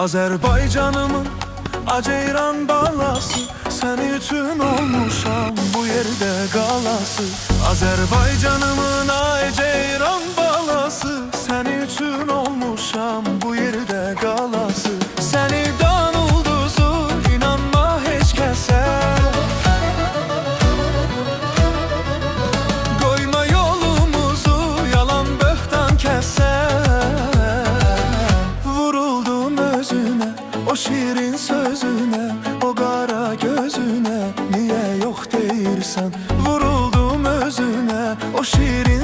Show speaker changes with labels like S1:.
S1: Azərbaycanımın aceyran balası, səni üçün olmuşam bu yerdə qalası. Azərbaycanımın aceyran balası, səni üçün olmuşam bu yerdə qalası. Səni dan ulduzu, inanma heç kəsə, qoyma yolumuzu yalan böhtan kəsə. Vuruldum özünə, o şirin sözünə, o qara gözünə, niyə yox deyirsən? Vuruldum özünə, o şirin